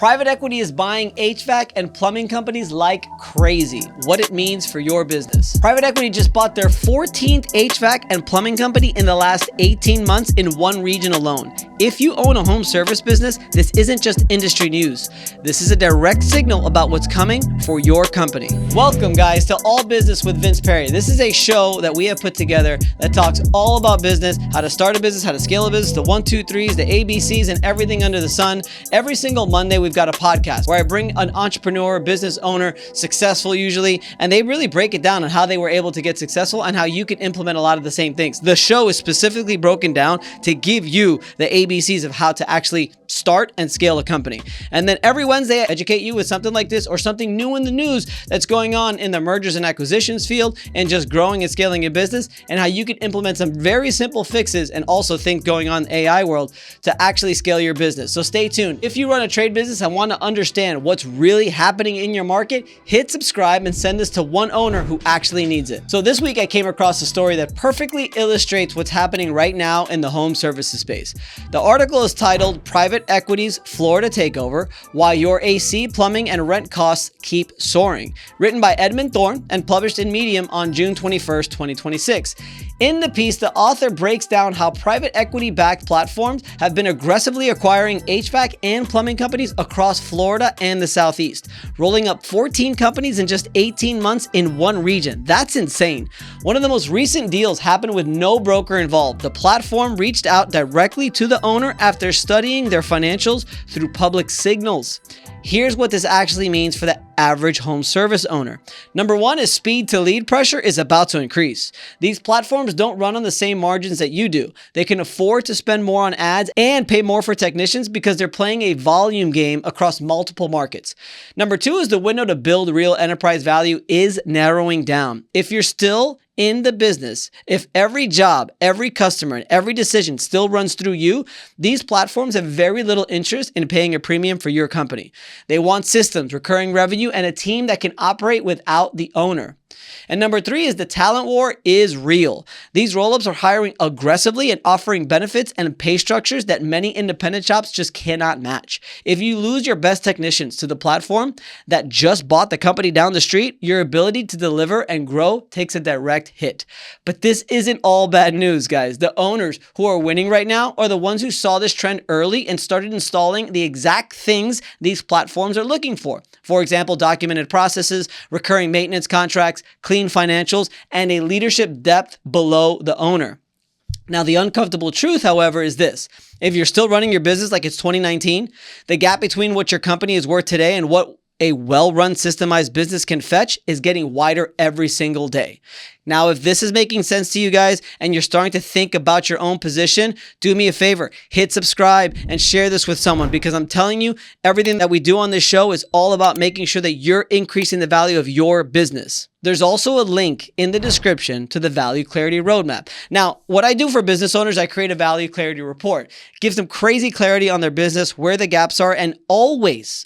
Private equity is buying HVAC and plumbing companies like crazy. What it means for your business. Private equity just bought their 14th HVAC and plumbing company in the last 18 months in one region alone. If you own a home service business, this isn't just industry news. This is a direct signal about what's coming for your company. Welcome, guys, to All Business with Vince Perri. This is a show that we have put together that talks all about business, how to start a business, how to scale a business, the 1, 2, 3s, the ABCs, and everything under the sun. Every single Monday, we've got a podcast where I bring an entrepreneur, business owner, successful usually, and they really break it down on how they were able to get successful and how you can implement a lot of the same things. The show is specifically broken down to give you the ABCs of how to actually start and scale a company. And then every Wednesday, I educate you with something like this or something new in the news that's going on in the mergers and acquisitions field and just growing and scaling your business, and how you can implement some very simple fixes and also things going on in the AI world to actually scale your business. So stay tuned. If you run a trade business and want to understand what's really happening in your market, hit subscribe and send this to one owner who actually needs it. So this week I came across a story that perfectly illustrates what's happening right now in the home services space. The article is titled "Private Equity's Florida Takeover: Why Your AC, Plumbing, and Rent Costs Keep Soaring," written by Edmond Thorne and published in Medium on June 21st, 2026. In the piece, the author breaks down how private equity-backed platforms have been aggressively acquiring HVAC and plumbing companies across Florida and the Southeast, rolling up 14 companies in just 18 months in one region. That's insane. One of the most recent deals happened with no broker involved. The platform reached out directly to the owner after studying their financials through public signals. Here's what this actually means for the average home service owner. Number one is speed to lead pressure is about to increase. These platforms don't run on the same margins that you do. They can afford to spend more on ads and pay more for technicians because they're playing a volume game across multiple markets. Number two is the window to build real enterprise value is narrowing down. If you're still in the business, if every job, every customer, and every decision still runs through you, these platforms have very little interest in paying a premium for your company. They want systems, recurring revenue, and a team that can operate without the owner. And number three is the talent war is real. These roll-ups are hiring aggressively and offering benefits and pay structures that many independent shops just cannot match. If you lose your best technicians to the platform that just bought the company down the street, your ability to deliver and grow takes a direct hit. But this isn't all bad news, guys. The owners who are winning right now are the ones who saw this trend early and started installing the exact things these platforms are looking for. For example, documented processes, recurring maintenance contracts, clean financials, and a leadership depth below the owner. Now, the uncomfortable truth, however, is this. If you're still running your business like it's 2019, the gap between what your company is worth today and what a well-run systemized business can fetch is getting wider every single day. Now, if this is making sense to you guys and you're starting to think about your own position, do me a favor, hit subscribe and share this with someone, because I'm telling you, everything that we do on this show is all about making sure that you're increasing the value of your business. There's also a link in the description to the Value Clarity Roadmap. Now, what I do for business owners, I create a Value Clarity Report. Gives them crazy clarity on their business, where the gaps are, and always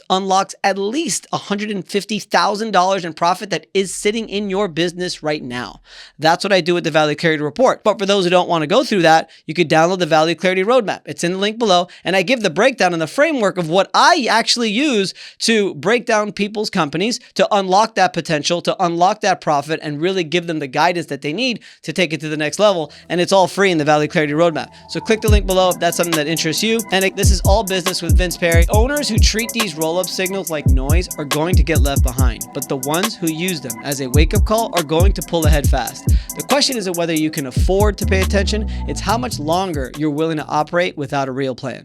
unlocks at least $150,000 in profit that is sitting in your business right now. That's what I do with the Value Clarity Report. But for those who don't want to go through that, you could download the Value Clarity Roadmap. It's in the link below, and I give the breakdown and the framework of what I actually use to break down people's companies, to unlock that potential, to unlock that profit, and really give them the guidance that they need to take it to the next level. And it's all free in the Value Clarity Roadmap. So click the link below if that's something that interests you. And this is All Business with Vince Perri. Owners who treat these roll-up signals like noise are going to get left behind, but the ones who use them as a wake-up call are going to pull ahead fast. The question isn't whether you can afford to pay attention, it's how much longer you're willing to operate without a real plan.